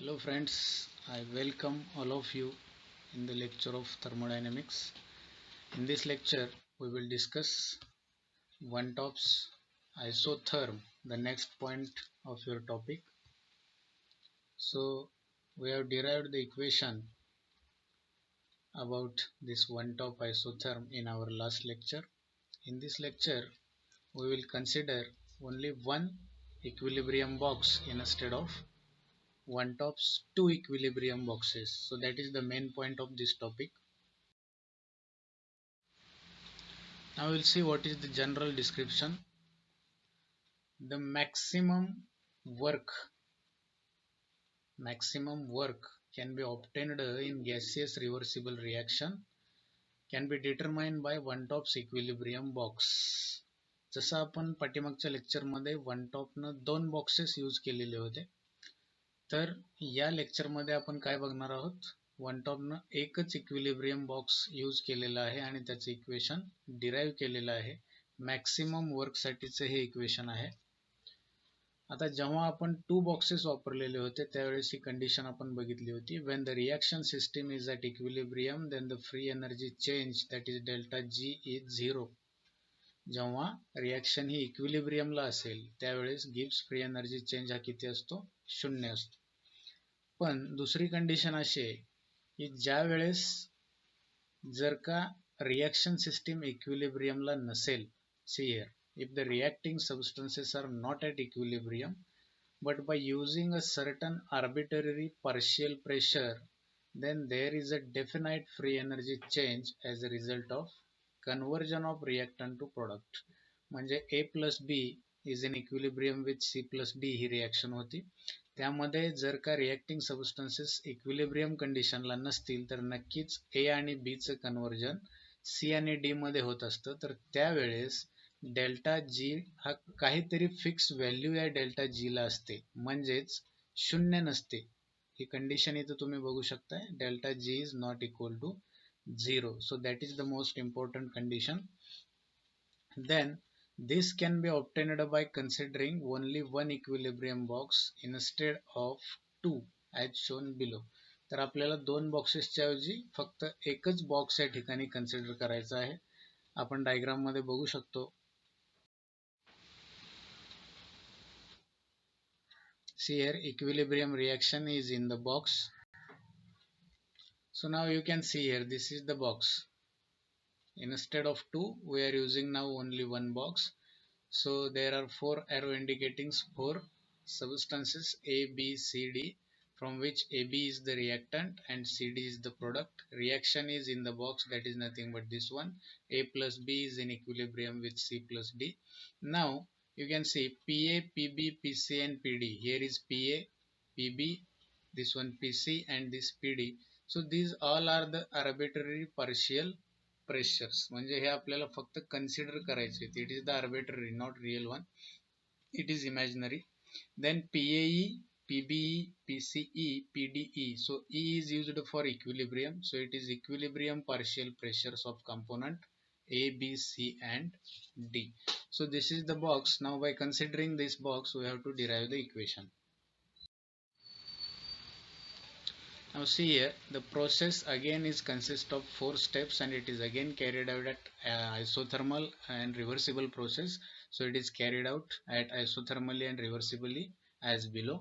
Hello friends, I welcome all of you in the lecture of thermodynamics. In this lecture, we will discuss one tops isotherm, the next point of your topic. So we have derived the equation about this one top isotherm in our last lecture. In this lecture, we will consider only one equilibrium box instead of one tops two equilibrium boxes. So that is the main point of this topic. Now we'll see what is the general description. The maximum work can be obtained in gaseous reversible reaction can be determined by one tops equilibrium box. जसं आपण पाठीमागच्या lecture मध्ये one top न दोन boxes use केलेले होते, तर या लेक्चर मध्ये आपण काय बघणार आहोत, वन टॉप न एकच इक्विलिब्रियम बॉक्स यूज केलेला आहे आणि त्याचे इक्वेशन डिराइव्ह केलेलं आहे. मॅक्सिमम वर्क साठीचे हे इक्वेशन आहे. आता जेव्हा आपण टू बॉक्सेस वापरलेले होते त्यावेळेस ही कंडिशन आपण बघितली होती. When the reaction system is at equilibrium then the free energy change that is delta G is 0. जेव्हा रिएक्शन ही इक्विलिब्रियमला असेल त्यावेळेस गिब्स फ्री एनर्जी चेंज हा किती असतो, 0 असतो. पण दुसरी कंडिशन अशी आहे की ज्या वेळेस जर का रिएक्शन सिस्टम इक्विलिब्रियमला नसेल, see here, if the reacting substances are not at equilibrium but by using a certain arbitrary partial pressure, then there is a definite free energy change as a result of conversion of reactant to product. म्हणजे A plus B is in equilibrium with C plus D he reaction होती. त्यामध्ये जर का reacting substances equilibrium कंडिशनला नसतील तर नक्कीच A आणि B चं कन्वर्जन C आणि D मध्ये होत असतं. तर त्यावेळेस डेल्टा जी हा काहीतरी फिक्स व्हॅल्यू या डेल्टा जी ला असते, म्हणजेच 0 नसते. ही कंडिशन इथं तुम्ही बघू शकताय, delta G is not equal to 0. So that is the most important condition. Then this can be obtained by considering only one equilibrium box instead of two as shown below. तर आपल्याला दोन बॉक्सेसच्या ऐवजी फक्त एकच बॉक्स या ठिकाणी consider करायचा आहे. आपण डायग्राम मध्ये बघू शकतो. See here, equilibrium reaction is in the box. So now you can see here, this is the box. Instead of two, we are using now only one box. So there are four arrow indicating four substances A, B, C, D, from which AB is the reactant and CD is the product. Reaction is in the box, that is nothing but this one. A plus B is in equilibrium with C plus D. Now you can see PA, PB, PC and PD. Here is PA, PB, this one PC and this PD. So these all are the arbitrary partial pressures. म्हणजे हे आपल्याला फक्त consider करायचे. It is the arbitrary, not real one. It is imaginary. Then PAE, PBE, PCE, PDE. So E is used for equilibrium. So it is equilibrium partial pressures of component A, B, C and D. So this is the box. Now by considering this box we have to derive the equation. Now see here, the process again is consist of 4 steps and it is again carried out at isothermal and reversible process. So it is carried out at isothermally and reversibly as below.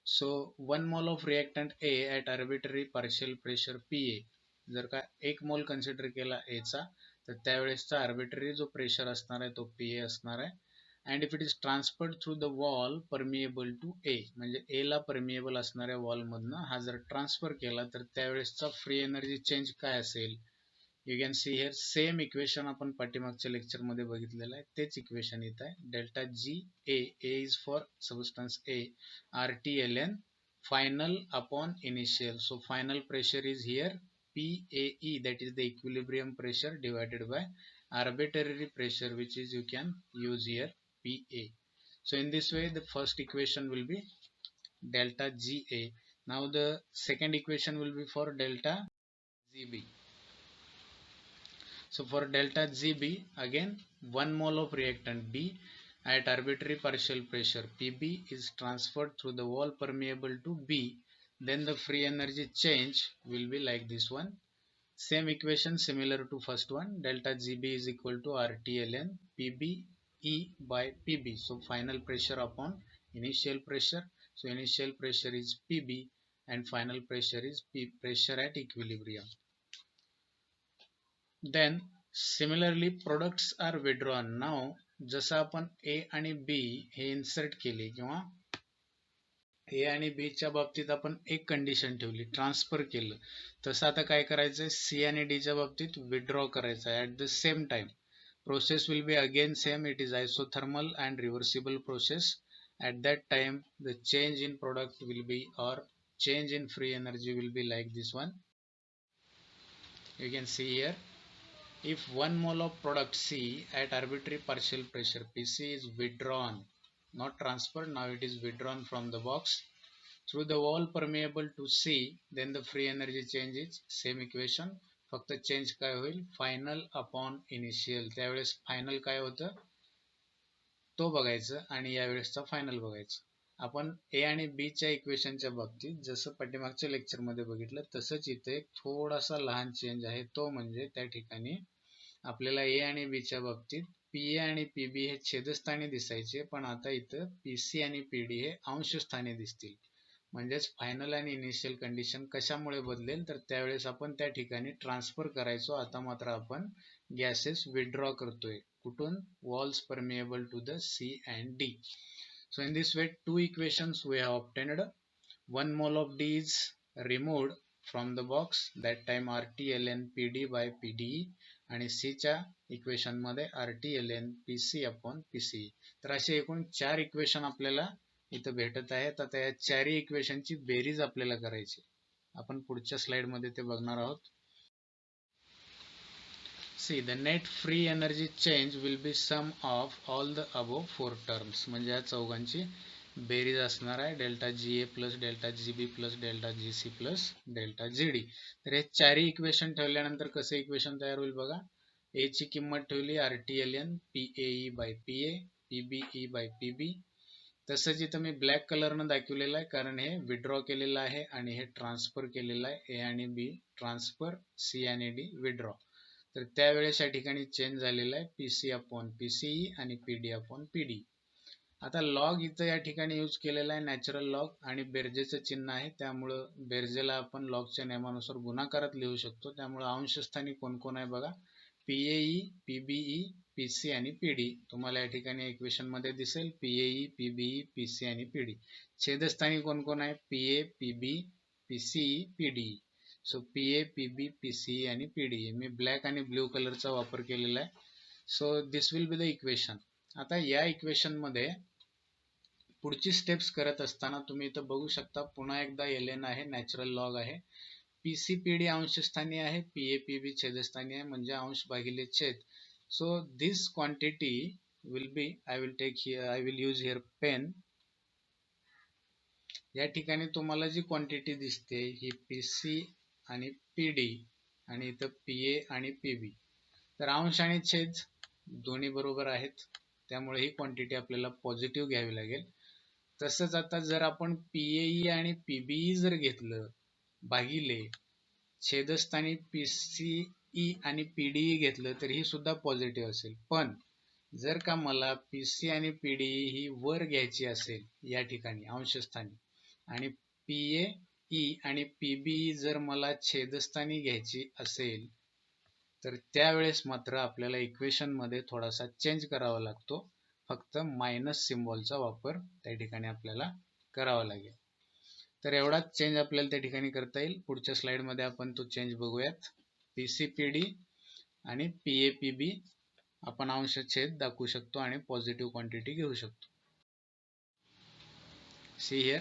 So 1 mole of reactant A at arbitrary partial pressure PA. जर का 1 मोल consider केला A चा तर त्यावेळेसचा arbitrary जो pressure असणार आहे तो PA असणार आहे. and if it is transferred through the wall permeable to A, म्हणजे A ला परमिएबल असणाऱ्या वॉल मधनं हा जर ट्रान्सफर केला तर त्यावेळेसचा फ्री एनर्जी चेंज काय असेल. You can see here same equation आपण पाठीमागच्या लेक्चर मध्ये बघितलेलं आहे, तेच इक्वेशन येत आहे. Delta G A, A is for substance A, RTLN final upon initial. So final pressure is here PAE, that is the equilibrium pressure divided by arbitrary pressure, which is you can use here PA. So in this way the first equation will be delta GA. Now the second equation will be for delta GB. So for delta GB, again 1 mole of reactant B at arbitrary partial pressure PB is transferred through the wall permeable to B. then the free energy change will be like this one. Same equation similar to first one, delta GB is equal to RT ln PB E by PB. So final pressure upon initial pressure. So initial pressure is PB and final pressure is pressure at equilibrium. Then similarly products are withdrawn. Now जसं आपण A आणि B हे insert केले किंवा ए आणि बी च्या बाबतीत आपण एक कंडिशन ठेवली, ट्रान्सफर केलं, तसं आता काय करायचंय सी आणि डी च्या बाबतीत विथड्रॉ करायचं आहे. At the same time process will be again same, it is isothermal and reversible process. At that time the change in product will be, or change in free energy will be like this one. You can see here, if 1 mole of product C at arbitrary partial pressure Pc is withdrawn, not transferred, now it is withdrawn from the box through the wall permeable to C, then the free energy change is same equation. फक्त change काय होईल, final upon initial. त्यावेळेस final काय होतं तो बघायचं आणि यावेळेसचा final बघायचं. आपण ए आणि बी च्या इक्वेशनच्या बाबतीत जसं पाठीमागच्या लेक्चर मध्ये बघितलं तसंच इथे एक थोडासा लहान चेंज आहे. तो म्हणजे त्या ठिकाणी आपल्याला ए आणि बी च्या बाबतीत पीए आणि पीबी हे छेदस्थानी दिसायचे, पण आता इथं पीसी आणि पीडी हे अंशस्थानी दिसतील. म्हणजेच फायनल आणि इनिशियल कंडिशन कशामुळे बदलेल, तर त्यावेळेस आपण त्या ठिकाणी ट्रान्सफर करायचो, आता मात्र आपण गॅसेस विथड्रॉ करतोय. कुठून, walls permeable to the C and D. So in this way two equations we have obtained. 1 mole of D is removed from the box, that time RT ln PD by PDE, आणि C च्या equation मध्ये RT ln PC upon PCE. तर असे एकूण 4 equation आपल्याला इथं भेटत आहेत. आता या चारही इक्वेशनची बेरीज आपल्याला करायची, आपण पुढच्या स्लाइड मध्ये ते बघणार आहोत. See, the net free energy change will be sum of all the above four terms. म्हणजे या चौघांची बेरीज असणार आहे, delta G A plus delta G B plus delta G C plus delta G D. तर हे चारही इक्वेशन ठेवल्यानंतर कसं इक्वेशन तयार होईल बघा. ए ची किंमत ठेवली RT L N P A by P A PBE by PB. तसंच इथं मी ब्लॅक कलरनं दाखवलेलं आहे कारण हे विड्रॉ केलेलं आहे आणि हे ट्रान्सफर केलेलं आहे. ए आणि बी ट्रान्सफर, सी आणि डी विड्रॉ. तर त्यावेळेस या ठिकाणी चेंज झालेला आहे पीसी अपॉन पीसीई आणि पीडी अपॉन पीडी. आता लॉग इथं या ठिकाणी यूज केलेला आहे नॅचरल लॉग आणि बेरजेचं चिन्ह आहे, त्यामुळं बेरजेला आपण लॉगच्या नियमानुसार गुणाकारात लिहू शकतो. त्यामुळे अंशस्थानी कोण कोण आहे बघा, पीएई, पीबीई, पीसी आणि पीडी. तुम्हाला या ठिकाणी इक्वेशन मध्ये दिसेल पीएई, पीबीई, पीसी आणि पीडी. छेदस्थानी कोण कोण आहे, PA, PB, PCE, PD. So PA, PB, PCE आणि पीडी. मी ब्लॅक आणि ब्ल्यू कलरचा वापर केलेला आहे. So this will be the equation. आता या इक्वेशन मध्ये पुढची स्टेप्स करत असताना तुम्ही इथं बघू शकता, पुन्हा एकदा एल आहे, नॅचरल लॉग आहे, पीसी पीडी अंशस्थानी आहे, पीए पीबी छेदस्थानी आहे, म्हणजे अंश भागिले छेद. So this quantity will be, I will use here pen. या ठिकाणी तुम्हाला जी क्वांटिटी दिसते ही पीसी आणि पीडी आणि इथं पीए आणि पीबी. तर अंश आणि छेद दोन्ही बरोबर आहेत, त्यामुळे ही क्वांटिटी आपल्याला पॉझिटिव्ह घ्यावी लागेल. तसंच आता जर आपण पीएई आणि पीबीई जर घेतलं भागिले छेदस्थानी पीसीई आणि पीडीई घेतलं तर ही सुद्धा पॉझिटिव्ह असेल. पण जर का मला पीसी आणि पीडीई ही वर घ्यायची असेल या ठिकाणी अंशस्थानी, आणि पीएई आणि पीबीई जर मला छेदस्थानी घ्यायची असेल, तर त्यावेळेस मात्र आपल्याला इक्वेशन मध्ये थोडासा चेंज करावा लागतो. फक्त मायनस सिम्बॉलचा वापर त्या ठिकाणी आपल्याला करावा लागेल. तर एवढाच चेंज आपल्याला त्या ठिकाणी करता येईल. पुढच्या स्लाइड मध्ये आपण तो चेंज बघूयात. पीसीपीडी आणि पीएपीबी आपण अंश छेद दाखवू शकतो आणि पॉझिटिव्ह क्वांटिटी घेऊ शकतो. सी हिअर,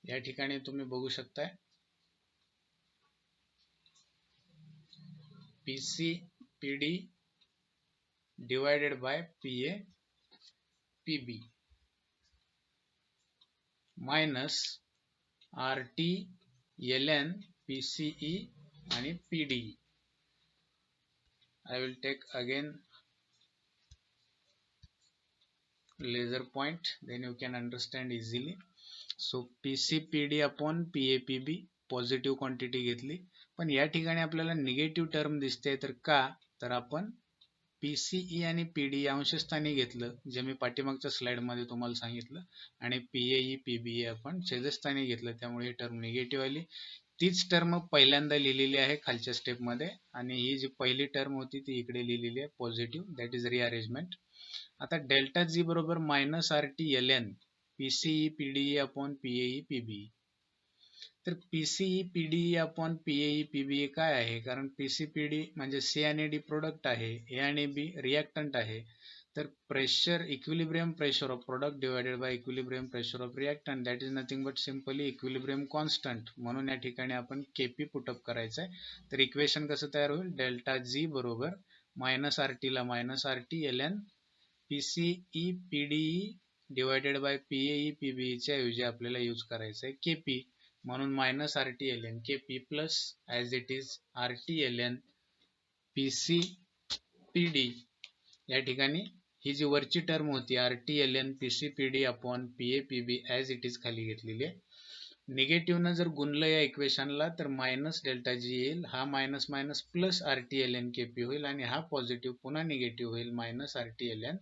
या ठिकाणी तुम्ही बघू शकताय PCPD divided by PAPB minus RT LN PCE आणि PD. I will take again laser point, then you can understand easily. So PCPD upon PAPB positive quantity घेतली, पण या ठिकाणी आपल्याला निगेटिव्ह टर्म दिसते. तर का, तर आपण PCE आणि PD अंशस्थानी घेतलं, जे मी पाठीमागच्या स्लाइड मध्ये तुम्हाला सांगितलं, आणि PAE PBE आपण छेदस्थानी घेतलं, त्यामुळे ही टर्म निगेटिव्ह आली. तीच टर्म पहिल्यांदा लिहिलेली आहे खालच्या स्टेप मध्ये, आणि ही जी पहिली टर्म होती ती इकडे लिहिलेली आहे पॉझिटिव्ह, दॅट इज रिअरेंजमेंट. आता डेल्टा जी बरोबर minus RTLN PCE PDE upon PAE PBE. तर PCE PDE upon PAE PBE काय आहे, कारण PCPD म्हणजे C आणि D प्रोडक्ट आहे, A आणि B रिएक्टंट आहे. तर pressure, equilibrium pressure of product divided by equilibrium pressure of reactant, that is nothing but simply equilibrium constant. म्हणून या ठिकाणी आपण KP पुटअप करायचं आहे. तर इक्वेशन कसं तयार होईल, डेल्टा जी बरोबर मायनस RT ला minus RT LN PCE PDE divided by PAE PBE च्या ऐवजी आपल्याला यूज करायचं आहे KP, म्हणून minus RTLN KP plus as it is RTLN PCPD. या ठिकाणी ही जी वरची टर्म होती RTLN PCPD upon PAPB as it is खाली घेतलेली आहे. निगेटिव्हनं जर गुणलं या इक्वेशनला तर मायनस डेल्टा जी येईल, हा minus minus plus RTLN KP होईल, आणि हा पॉझिटिव्ह पुन्हा निगेटिव्ह होईल, minus RTLN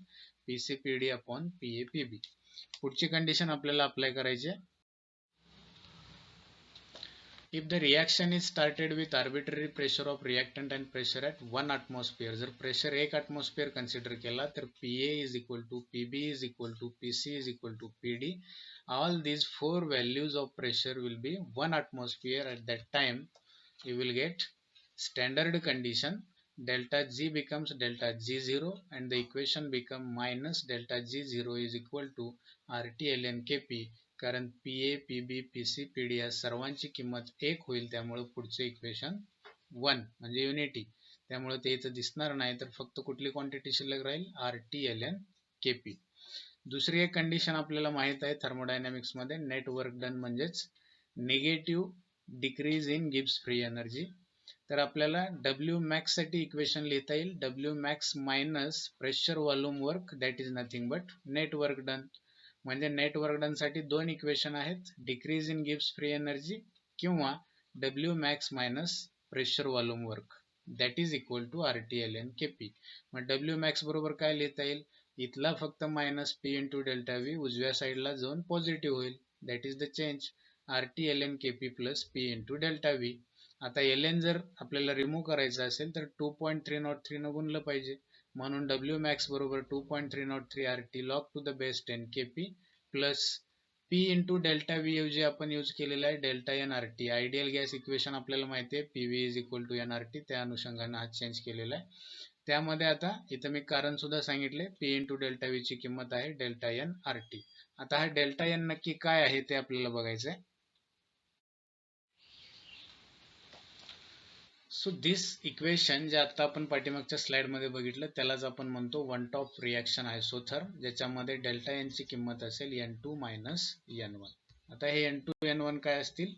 PCPD upon PAPB. पुढची कंडिशन आपल्याला अप्लाय करायची आहे. If the reaction is started with arbitrary pressure of reactant and pressure at 1 atmosphere, जर pressure 1 atmosphere consider केला तर PA is equal to PB is equal to PC is equal to PD. All these four values of pressure will be 1 atmosphere. At that time you will get standard condition, delta G becomes delta G0, and the equation become minus delta G0 is equal to RTLN KP, कारण PA PB PC PD या सर्वांची किंमत 1 होईल, त्यामुळे पुढचे equation 1 म्हणजे unity, त्यामुळे ते इथं दिसणार नाही, तर फक्त कुठली क्वांटिटी शिल्लक राहील, RTLN KP. दुसरी एक कंडिशन आपल्याला माहित आहे थर्मोडायनामिक्स मध्ये, नेट वर्क डन म्हणजेच negative decrease in Gibbs free energy. तर आपल्याला W max साठी इक्वेशन लिहिता येईल, W max minus pressure volume work, that is nothing but net work done. म्हणजे नेट वर्क डन साठी दोन इक्वेशन आहेत, decrease in Gibbs free energy किंवा W max minus pressure volume work, that is equal to RTLN KP. मग W max बरोबर काय लिहिता येईल, इथला फक्त minus P into delta V उजव्या साईडला जाऊन पॉझिटिव्ह होईल, that is the change, RTLN KP plus P into delta V. आता LN जर आपल्याला रिमूव्ह करायचं असेल तर 2.303 न गुणलं पाहिजे, म्हणून W max बरोबर 2.303 RT log to the base 10 KP plus P into delta V ऐवजी आपण यूज केलेला आहे delta NRT. Ideal gas equation आपल्याला माहिती आहे PV is equal to NRT, त्या अनुषंगाने हा चेंज केलेला आहे. त्यामध्ये आता इथं मी कारण सुद्धा सांगितले, P इंटू डेल्टा व्ही ची किंमत आहे डेल्टा NRT. आता हा डेल्टा N नक्की काय आहे ते आपल्याला बघायचं आहे. सो दिस इक्वेशन जे आता आपण पाठीमागच्या स्लाइड मध्ये बघितलं त्यालाच आपण म्हणतो वन टॉप रिएक्शन आयसोथर्म, ज्याच्यामध्ये डेल्टा एन ची किंमत असेल N2 मायनस N1. आता हे N2 N1 काय असतील,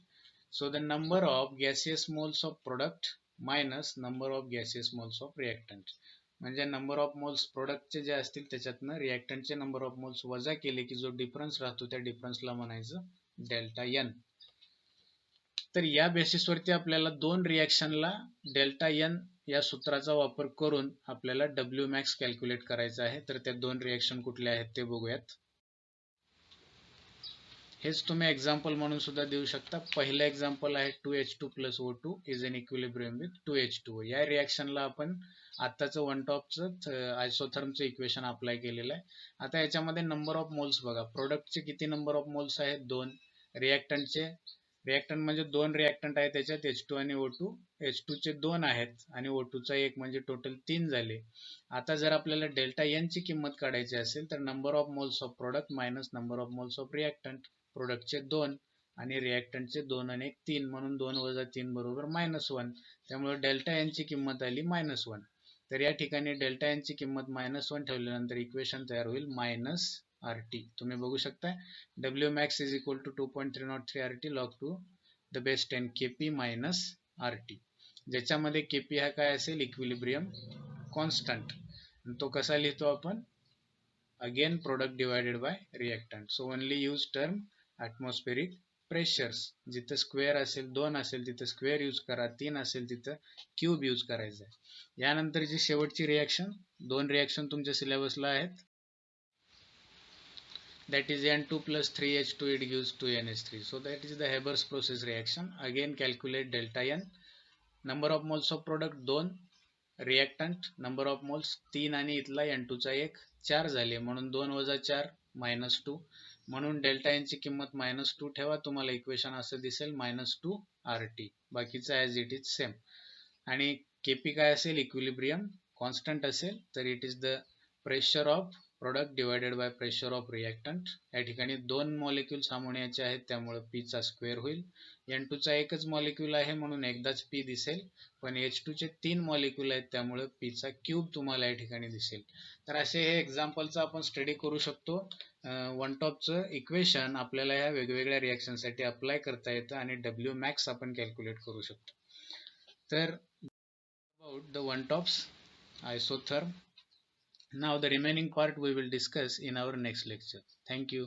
so the number of gaseous moles of product minus number of gaseous moles of reactant. म्हणजे नंबर ऑफ मोल्स प्रोडक्टचे जे असतील त्याच्यातनं रिएक्टंटचे नंबर ऑफ मोल्स वजा केले की जो डिफरन्स राहतो त्या डिफरन्सला म्हणायचं डेल्टा एन. तर या बेसिसवरती आपल्याला दोन रिएक्शनला डेल्टा एन या सूत्राचा वापर करून आपल्याला W max कॅल्क्युलेट करायचा आहे. तर त्या दोन रिएक्शन कुठल्या आहेत ते बघूयात. हेच तुम्ही एक्झाम्पल म्हणून सुद्धा देऊ शकता. पहिलं एक्झाम्पल आहे 2H2 plus O2 is in equilibrium with 2H2O. या रिएक्शनला आपण आत्ताचं वन टॉपचं आयसोथर्मचं इक्वेशन अप्लाय केलेलं आहे. आता याच्यामध्ये नंबर ऑफ मोल्स बघा, प्रोडक्टचे किती नंबर ऑफ मोल्स आहेत, 2. रिएक्टंटचे, रिएक्टंट म्हणजे दोन रिएक्टंट आहेत त्याच्यात H2 आणि O2, H2 चे 2 आहेत आणि O2 चा 1 म्हणजे टोटल 3 झाले. आता जर आपल्याला डेल्टा एन ची किंमत काढायची असेल तर number of moles of product minus number of moles of reactant, प्रोडक्टचे 2 आणि रिएक्टंटचे 2 आणि 1 3, म्हणून 2 वजा 3 बरोबर -1. त्यामुळे डेल्टा एन ची किंमत आली -1. तर या ठिकाणी डेल्टा एन ची किंमत -1 ठेवल्यानंतर इक्वेशन तयार होईल मायनस RT. तुम्ही बघू शकता W max is equal to 2.303 RT log to the base 10 KP minus RT, ज्याच्यामध्ये KP हा काय असेल, इक्विलिब्रियम कॉन्स्टंट. तो कसा लिहितो आपण, again product divided by reactant. So only use term atmospheric pressures. जिथं स्क्वेअर असेल 2 असेल तिथं स्क्वेअर यूज करा, 3 असेल तिथं क्यूब यूज करायचं आहे. यानंतरची शेवटची रिॲक्शन, 2 रिॲक्शन तुमच्या सिलेबसला आहेत. That is N2 plus 3H2, it gives 2NH3. So that is the Haber's process reaction. Again calculate delta N. Number of moles of product 2, reactant number of moles 3 आणि इथला N2 चा 1, 4 झाले म्हणून 2 वजा 4 -2, म्हणून delta N ची किंमत -2 ठेवा. तुम्हाला इक्वेशन असं दिसेल -2 RT. बाकीचं ॲज इट इज सेम. आणि KP काय असेल, इक्विलिब्रियम कॉन्स्टंट असेल तर it is the pressure of product divided by pressure of reactant. या ठिकाणी 2 मॉलिक्यूल अमोनियाचे आहेत त्यामुळे P चा स्क्वेअर होईल. N2 चा एकच मॉलिक्यूल आहे म्हणून एकदाच P दिसेल, पण H2 चे 3 मॉलिक्यूल आहेत त्यामुळे P चा क्यूब तुम्हाला या ठिकाणी दिसेल. तर असे हे एक्झाम्पलचा आपण स्टडी करू शकतो. वन टॉपचं इक्वेशन आपल्याला ह्या वेगवेगळ्या रिॲक्शनसाठी अप्लाय करता येतं आणि W max आपण कॅल्क्युलेट करू शकतो. तर about the one tops isotherm. Now the remaining part we will discuss in our next lecture. Thank you.